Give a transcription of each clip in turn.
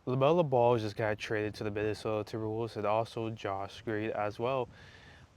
Lamelo Ball just got traded to the Minnesota Timberwolves, and also Josh Green as well.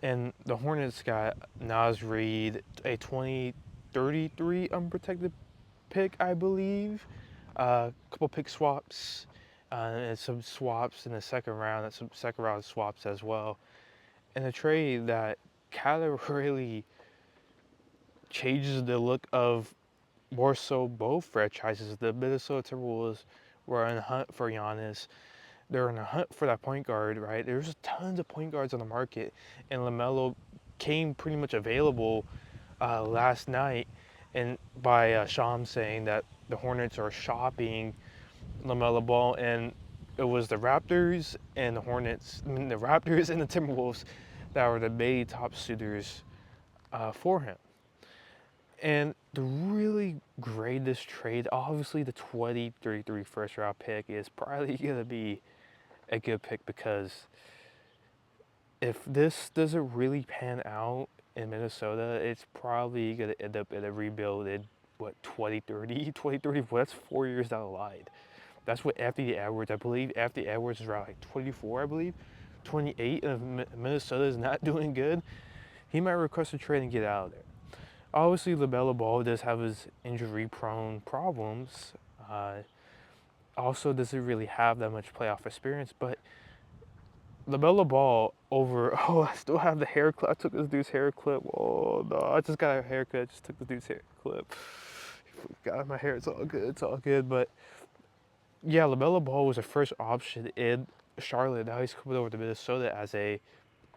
And the Hornets got Nas Reed, a 2033 unprotected pick, I believe. A couple pick swaps, and some swaps in the second round, and some second round swaps as well. And a trade that kind of really changes the look of more so both franchises. The Minnesota Timberwolves were in a hunt for Giannis. They're in a hunt for that point guard, right? There's tons of point guards on the market, and Lamelo came pretty much available last night, and by Sham saying that the Hornets are shopping Lamelo Ball, and it was the Raptors and the Hornets, I mean the Raptors and the Timberwolves that were the main top suitors for him. And to really grade this trade, obviously the 2033 first round pick is probably going to be a good pick because if this doesn't really pan out in Minnesota, it's probably going to end up in a rebuild in what 2030, 2030. Well, that's 4 years down the line. That's what Anthony Edwards, I believe. Anthony Edwards is around like 24, I believe, 28. And if Minnesota is not doing good, he might request a trade and get out of there. Obviously, Lamelo Ball does have his injury-prone problems. Uh, Also, doesn't really have that much playoff experience, but Lamelo Ball over. Oh, I still have the hair clip. I took this dude's hair clip. Oh no, I just got a haircut. I just took the dude's hair clip. Got my hair. It's all good. It's all good. But yeah, Lamelo Ball was a first option in Charlotte. Now he's coming over to Minnesota as a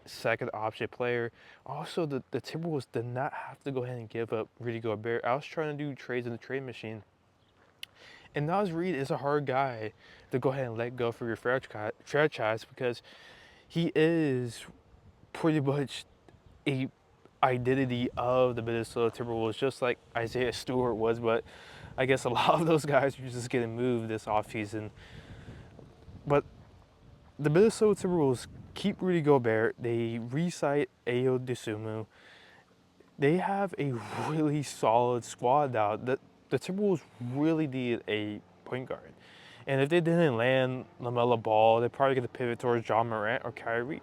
second option player. Also, the Timberwolves did not have to go ahead and give up Rudy Gobert. I was trying to do trades in the trade machine, and Nas Reed is a hard guy to go ahead and let go for your franchise because he is pretty much a identity of the Minnesota Timberwolves, just like Isaiah Stewart was. But I guess a lot of those guys are just getting moved this offseason. But the Minnesota Timberwolves keep Rudy Gobert. They re-sign Ayo Dosunmu. They have a really solid squad now. The Timberwolves really need a point guard. And if they didn't land Lamelo Ball, they're probably going to pivot towards John Morant or Kyrie.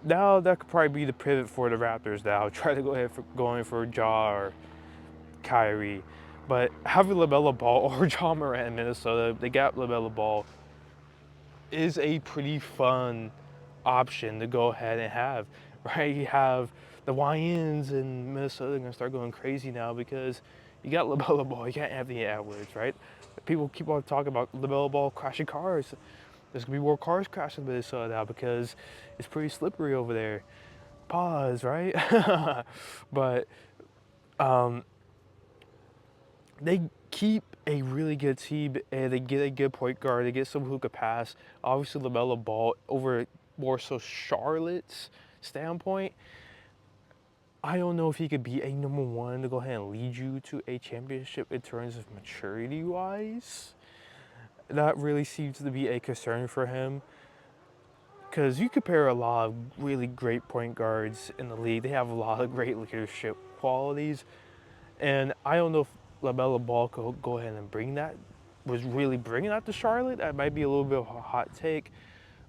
Now that could probably be the pivot for the Raptors now. Try to go ahead for going for Ja or Kyrie. But having LaMelo Ball or John Morant in Minnesota, they got LaMelo Ball, is a pretty fun option to go ahead and have, right? You have the YNs in Minnesota going to start going crazy now because you got LaMelo Ball, you got Anthony Edwards, right? People keep on talking about LaMelo Ball crashing cars. There's going to be more cars crashing in Minnesota now because it's pretty slippery over there. Pause, right? But um, they keep a really good team and they get a good point guard. They get someone who could pass. Obviously, LaMelo Ball over more so Charlotte's standpoint. I don't know if he could be a number one to go ahead and lead you to a championship in terms of maturity wise. That really seems to be a concern for him because you compare a lot of really great point guards in the league. They have a lot of great leadership qualities, and I don't know if LaMelo Ball could go ahead and bring that. Was really bringing that to Charlotte. That might be a little bit of a hot take,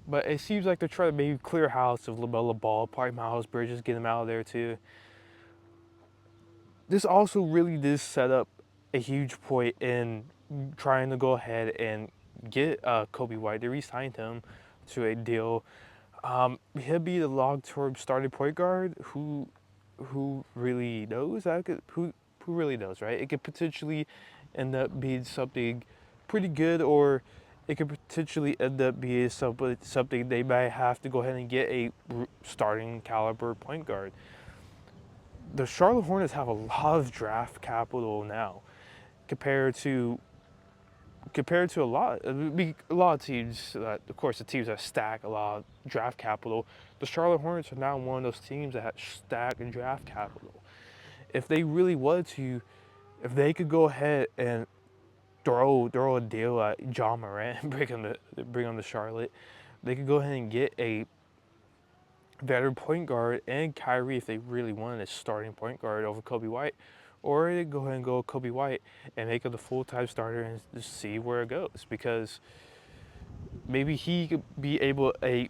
but it seems like they're trying to maybe clear house of LaMelo Ball. Probably Miles Bridges, get him out of there too. This also really did set up a huge point in trying to go ahead and get Kobe White. They re-signed him to a deal. He'll be the long-term starting point guard. Who really knows? Who really knows, right? It could potentially end up being something pretty good, or it could potentially end up being something they might have to go ahead and get a starting caliber point guard. The Charlotte Hornets have a lot of draft capital now compared to a lot of teams. Of course, the teams that stack a lot of draft capital. The Charlotte Hornets are now one of those teams that stack draft capital. If they really wanted to, if they could go ahead and throw a deal at John Morant and bring him to Charlotte, they could go ahead and get a veteran point guard and Kyrie if they really wanted a starting point guard over Kobe White, or they go Kobe White and make him the full-time starter and just see where it goes. Because maybe he could be able a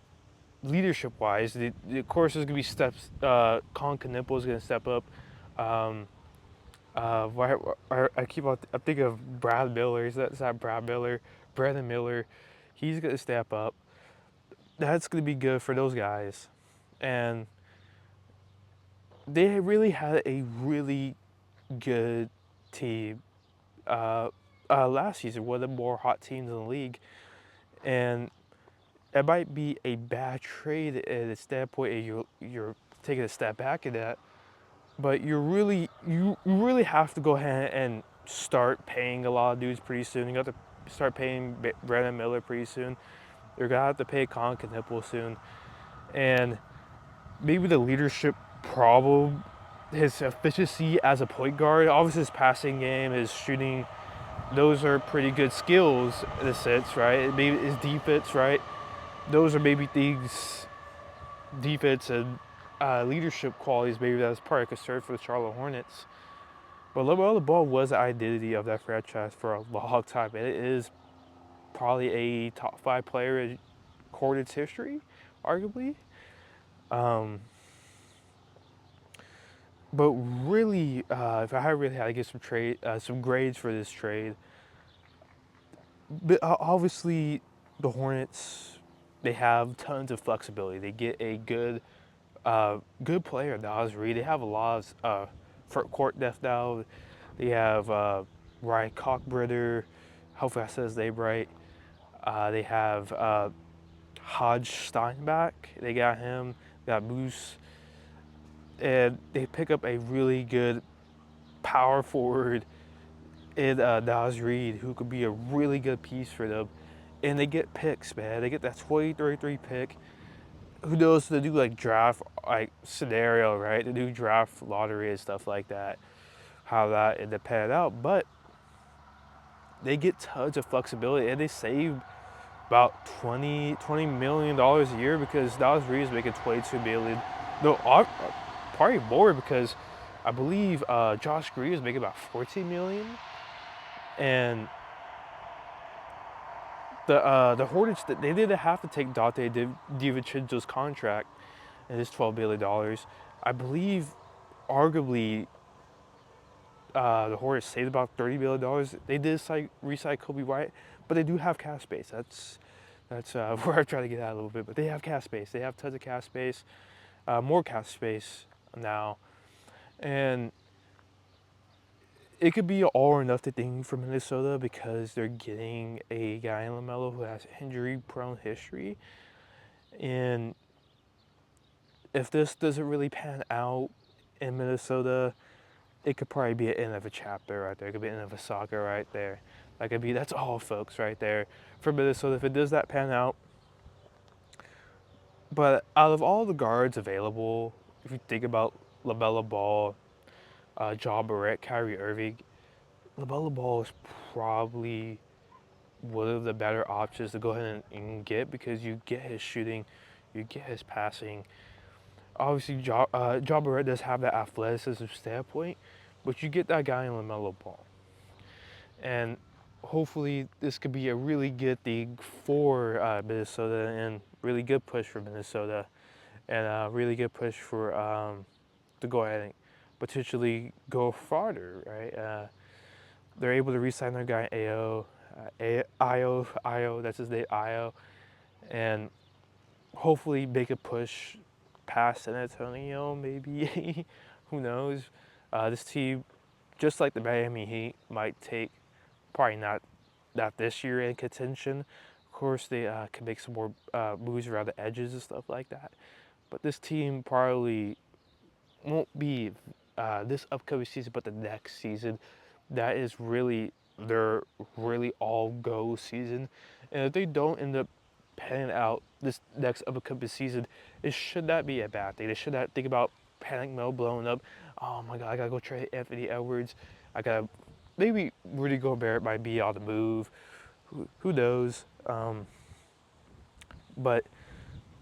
leadership wise. Of course, there's gonna be steps. Colin Knippel is gonna step up. Um, I keep on. I think of Brad Miller. Is that Brad Miller? Brandon Miller. He's gonna step up. That's gonna be good for those guys, and they really had a really good team last season. One of the more hot teams in the league, and it might be a bad trade at a standpoint. And you're taking a step back in that, but you really have to go ahead and start paying a lot of dudes pretty soon. You got to start paying Brandon Miller pretty soon. You're gonna have to pay Colin Knippel soon, and maybe the leadership problem, his efficiency as a point guard. Obviously, his passing game, his shooting, those are pretty good skills in a sense, right? Maybe his defense, right? Those are maybe things, defense and leadership qualities, maybe that's probably a concern for the Charlotte Hornets. But Lamelo Ball was the identity of that franchise for a long time, and it is probably a top 5 player in Hornets history, arguably. Um, but really, if I really had to give some grades for this trade, but obviously the Hornets, they have tons of flexibility. They get a good player, Nas Reed. They have a lot of front court depth now. They have Ryan Cockbritter. Hopefully I said his name right. They have Hodge Steinbach. They got him. They got Moose. And they pick up a really good power forward in Nas Reed, who could be a really good piece for them. And they get picks, man. They get that 2033 pick. Who knows, to do like draft like scenario, right? To do draft lottery and stuff like that. How that ended up panning out. But they get tons of flexibility, and they save about $20 million a year because Nas Reed is making 22 million. No, probably more because I believe Josh Green is making about 14 million, and the Hornets, they didn't have to take Dante DiVincenzo's contract and his $12 million. I believe, arguably, the Hornets saved about $30 million. They did re-sign Kobe White, but they do have cap space. That's where I'm trying to get at a little bit. But they have cap space. They have tons of cap space, more cap space now, and it could be an all or nothing thing for Minnesota because they're getting a guy in Lamelo who has injury-prone history, and if this doesn't really pan out in Minnesota, it could probably be an end of a chapter right there. It could be an end of a saga right there. That's all, folks, right there for Minnesota. If it does that pan out, but out of all the guards available, if you think about Lamelo Ball, Ja Barrett, Kyrie Irving, Lamelo Ball is probably one of the better options to go ahead and get because you get his shooting, you get his passing. Obviously, Ja Barrett does have that athleticism standpoint, but you get that guy in Lamelo Ball. And hopefully this could be a really good thing for Minnesota and really good push for Minnesota and a really good push for to go ahead and potentially go farther, right? They're able to re-sign their guy Io, that's his name, Io, and hopefully make a push past San Antonio, maybe. Who knows? This team, just like the Miami Heat, might take probably not this year in contention. Of course, they can make some more moves around the edges and stuff like that. But this team probably won't be this upcoming season, but the next season. That is really their really all go season. And if they don't end up panning out this next upcoming season, it should not be a bad thing. They should not think about Panic Mel blowing up. Oh my God, I gotta go trade Anthony Edwards. I gotta maybe Rudy Gobert might be on the move. Who knows? But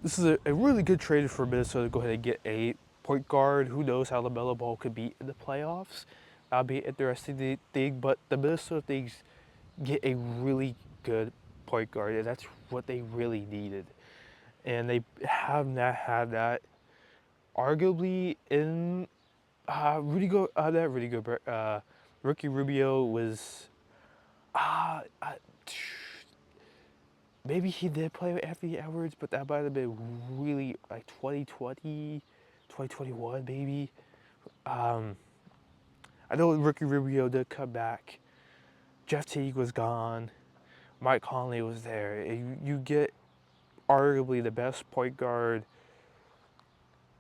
this is a really good trade for Minnesota to go ahead and get a point guard. Who knows how LaMelo Ball could be in the playoffs? That'll be an interesting thing. But the Minnesota things get a really good point guard, and that's what they really needed. And they have not had that. Arguably, in not Rudy Gobert, Ricky Rubio was, uh, uh, maybe he did play with Anthony Edwards, but that might have been really like 2020, 2021 maybe. Um, I know Ricky Rubio did come back. Jeff Teague was gone. Mike Conley was there. You get arguably the best point guard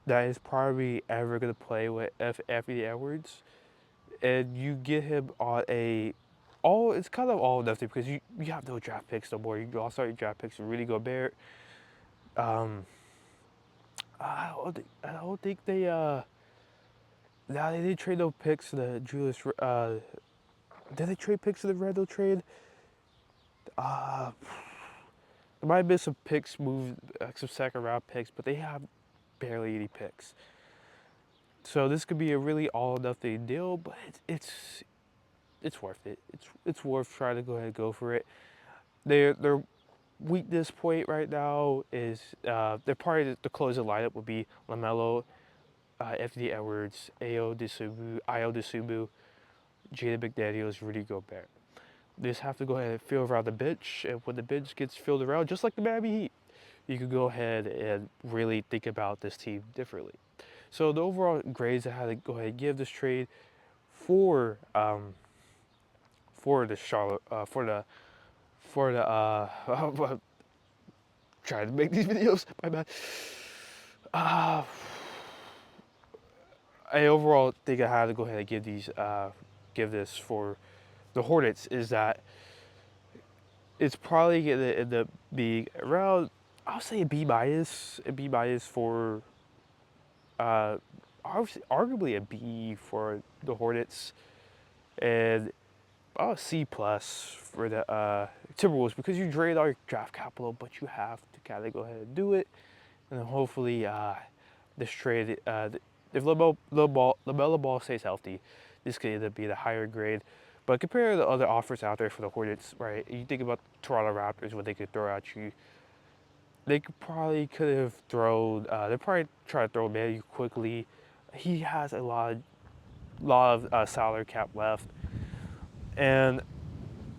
that is probably ever going to play with Anthony Edwards, and you get him on a all. It's kind of all nothing because you have no draft picks no more. You lost all your draft picks. Rudy Gobert. Um, I don't think they now they did trade those picks to the Julius. Did they trade picks to the Randall trade? Uh, there might have been some picks moved, some second round picks, but they have barely any picks. So this could be a really all or nothing deal, but it's worth it. It's worth trying to go ahead and go for it. Their weakness point right now is their probably the closing lineup would be Lamelo, Anthony Edwards, Ayo Disubu, Jaden McDaniels, Rudy Gobert. They just have to go ahead and fill around the bench, and when the bench gets filled around, just like the Miami Heat, you can go ahead and really think about this team differently. So the overall grades I had to go ahead and give this trade for for the Charlotte for the I'm trying to make these videos. My bad. Uh, I overall think I had to go ahead and give this for the Hornets is that it's probably gonna end up being around, I'll say a B minus for uh arguably a B for the Hornets, and a C plus for the Timberwolves because you drained all your draft capital, but you have to kind of go ahead and do it, and then hopefully this trade, if LaMelo Ball stays healthy, this could end up being a higher grade. But compared to the other offers out there for the Hornets, right? You think about the Toronto Raptors, what they could throw at you. They could have thrown. They probably try to throw Manu quickly. He has a lot of salary cap left, and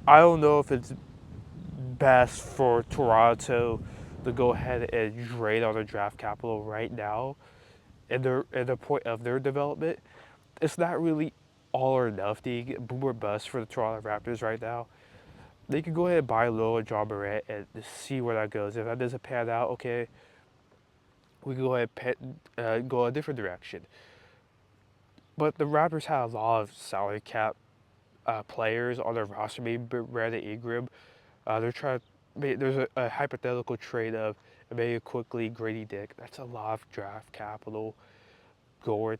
I don't know if it's best for Toronto to go ahead and drain all their draft capital right now at the point of their development. It's not really all or nothing, boom or bust for the Toronto Raptors right now. They can go ahead and buy low and John Morant and see where that goes. If that doesn't pan out, okay, we can go ahead and go a different direction. But the Raptors have a lot of salary cap players on their roster, maybe Brandon Ingram. They're trying. There's a hypothetical trade of Emmanuel Quickly, Grady Dick. That's a lot of draft capital going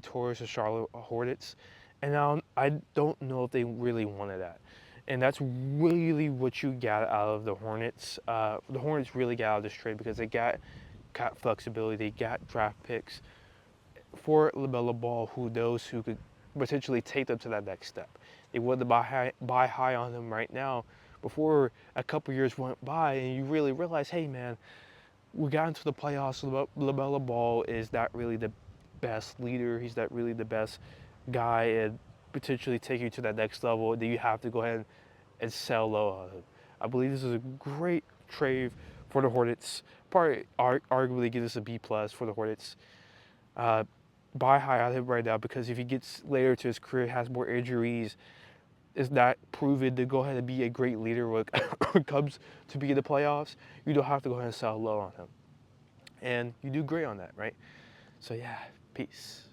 towards the Charlotte Hornets, and now I don't know if they really wanted that. And that's really what you got out of the Hornets. The Hornets really got out of this trade because they got flexibility, they got draft picks for LaMelo Ball, who knows who could potentially take them to that next step. They wanted to buy high on them right now before a couple years went by, and you really realize, hey man, we got into the playoffs. LaMelo Ball is not really the best leader. He's not really the best guy, and potentially take you to that next level. Then you have to go ahead and sell low on him. I believe this is a great trade for the Hornets. Probably arguably give this a B plus for the Hornets. Uh, buy high on him right now because if he gets later to his career, has more injuries, is not proven to go ahead and be a great leader when it comes to be in the playoffs, you don't have to go ahead and sell low on him. And you do great on that, right? So yeah, peace.